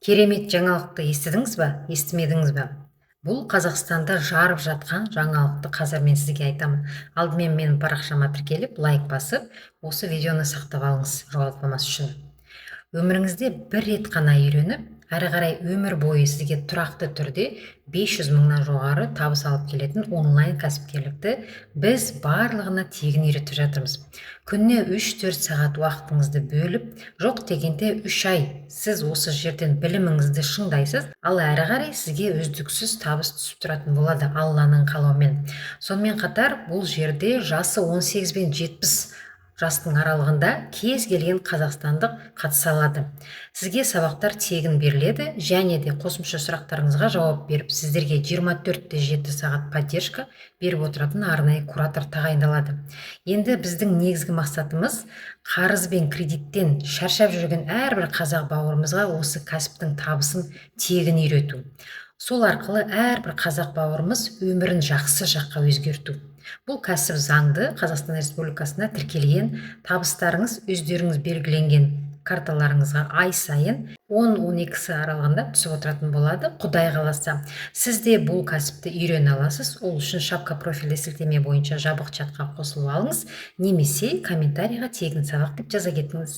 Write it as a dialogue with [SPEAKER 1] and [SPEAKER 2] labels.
[SPEAKER 1] Керемет жаңалықты естідіңіз ба, естімедіңіз ба? Бұл Қазақстанда жарып жатқан жаңалықты қазір мен сізге айтамын. Алдымен менің парақшама тіркеліп, лайк басып, осы видеоны сақтап алыңыз, жоғалтпамас үшін. Өміріңізде бір рет қана үйреніп, әрі қарай өмір бойы сізге тұрақты түрде 500 мыңнан жоғары табыс алып келетін онлайн кәсіпкерлікті біз барлығына тегін үйретіп жатырмыз. Күніне 3-4 сағат уақытыңызды бөліп, жоқ дегенде 3 ай сіз осы жерден біліміңізді шыңдайсыз, ал әрі қарай сізге үздіксіз табыс түсіп тұратын болады Алланың қалауымен. Сонымен қатар бұл жерде жасы 18 бен 70 жастың аралығында кез келген қазақстандық қатыса алады. Сізге сабақтар тегін беріледі және де қосымша сұрақтарыңызға жауап беріп, сіздерге 24/7 сағат поддержка беріп отыратын арнайы куратор тағайындалады. Енді біздің негізгі мақсатымыз қарыз бен кредиттен шаршап жүрген әрбір қазақ бауырымызға осы кәсіптің табысын тегін үйрету. Сол арқылы әрбір қазақ бауырымыз өмірін жақсы жаққа өзгерту. Бұл кәсіп заңды Қазақстан Республикасына тіркелген, табыстарыңыз өздеріңіз белгіленген карталарыңызға ай сайын 10-12 аралығында түсіп отыратын болады. Құдай қаласа, сіз де бұл кәсіпті үйрене аласыз. Ол үшін шапка профильді сілтеме бойынша жабық чатқа қосылып алыңыз, немесе комментарийға тегін сабақ деп жаза кетіңіз.